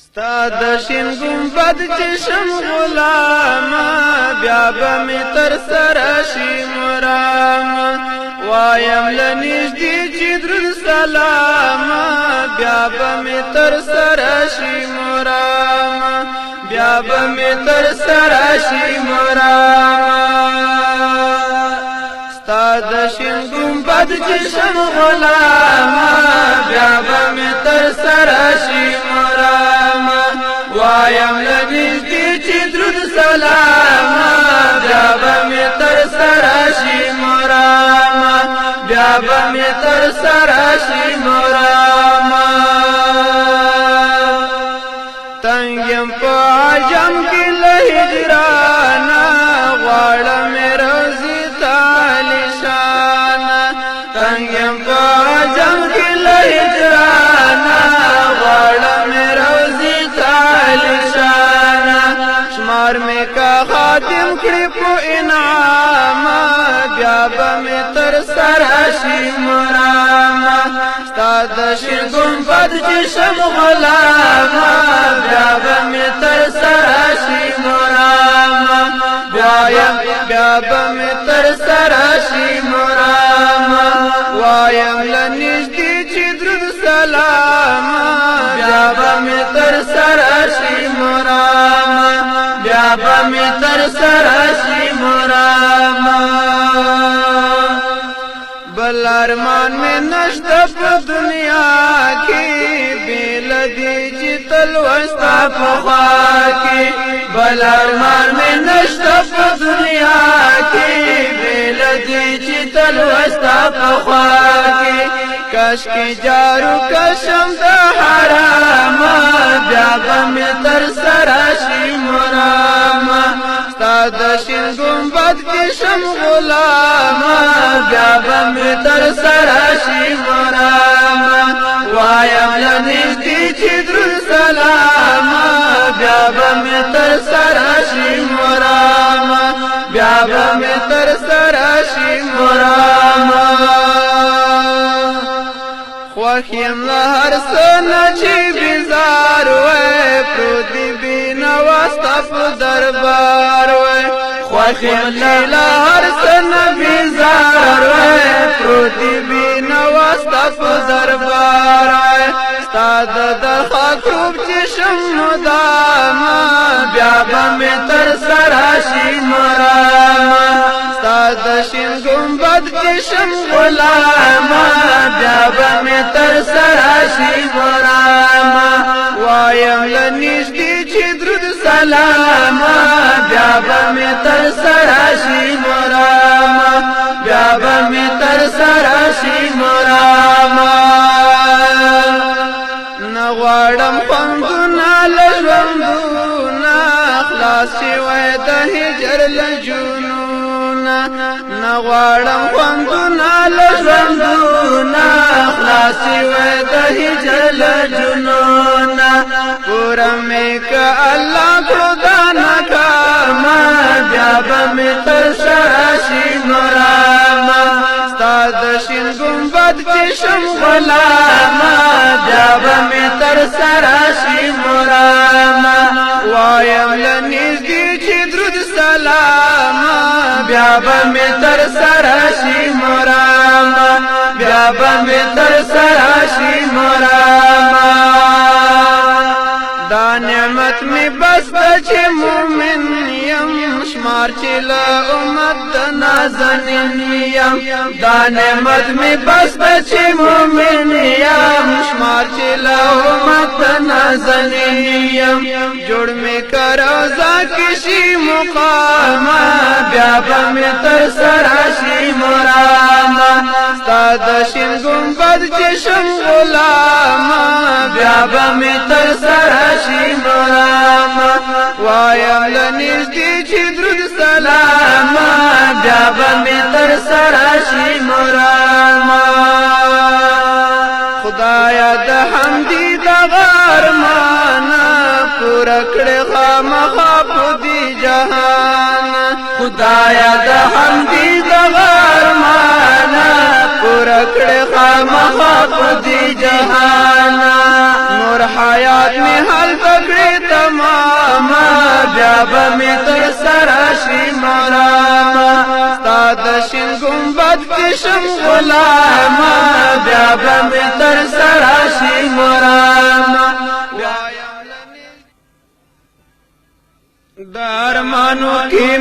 ستا د شین گنبد چشم غلاما بیا به می تر سره شي مرام وایم لنږدې چې درود سلاما بیا به می تر سره شي مرام بیا به می تر سره شي مرام ستا د شین گنبد چشم غلاما بیا به می تر سره شي مرام وایم لنږدې چې درود سلاما بیا به می تر سره شي مرام بیا به می تر سره شي مرام تنگیم په عجم کې له هجرانا غواړم روزي تعالی شان تنگیم په عجم کې له هجرانا غواړم روزي تعالی شان شمار می کا خاتم کړي په انعام بیا به می تر سره شي مرام ستا د شین گنبد چشم غلاما بیا به می تر سره شي مرام بیا به می تر سره شي مرام وایم لنږدې چې درود سلام بیا به می تر سره شي مرام بیا به می تر سره شي مرام بل ارمان میں نشتا پا دنیا کی بیل دی چی تلوستا پا خواہ کی بل ارمان میں نشتا پا دنیا کی بیل دی چی تلوستا پا خواہ کی کاش کی جارو کشم دا حرام بیا بمی تر سراشی مرام ستا د شین گنبد کشم غلام بیا بمی تر سراشی مرام وایم لنږدې چې درود سلام بیا بمی تر سراشی مرام بیا بمی تر سراشی مرام خوخیم لهر سنه چې بیزار وی پروت دی بینواستا په دربار وی خوخیم لهر سنه بیزار وی پروت دی بینواستا په دربار وی ستا د خاکروب چشم مدام بیا به می تر سره شي مرام ستا د شین گنبد چشم غلام بیا به می تر سره شي مرام وایم لنږدې چې درود سلام بیا به می تر سره شي مرام بیا به می تر سره شي مرام نغواړم خوندونه له ژوندونه خلاص شوی د هجر له جنونه نغواړم خوندونه له ژوندونه خلاص شوی د هجر له جنونه پوره مې که الله کړو دا ناکامه بیا به مې تر سره شي مرام ستا د شین گنبد چشم غلام بیا به می تر سره شي مرام وایم لنږدې چې درود سلام بیا به می تر سره شي مرام بیا به می تر سره شي مرام دا نعمت می بس چې مومن یم شمار چې له امت د نازنین یم دا نعمت می بس چې مومن یم شمار چې له امت د نازنین یم جوړ می کر روضا کې شي مقام بیا به می تر سره شي مرام ستا د شین گنبد چشم غلام بیا به می تر سره شي مرام وایم لنږدې چې درود سلام بیا به می تر سره شي مرام خدایا د حمدی دغه ارمانه پوره کړې خامخا په دې جهان خدایا د حمدی دغه ارمانه پوره کړې خامخا په دې جهان نور حیات می حل بیا به می تر سره شي موراما ستا د شین ګمبد کې شم غلاما بیا به می تر سره شي موراما د ارمانو کې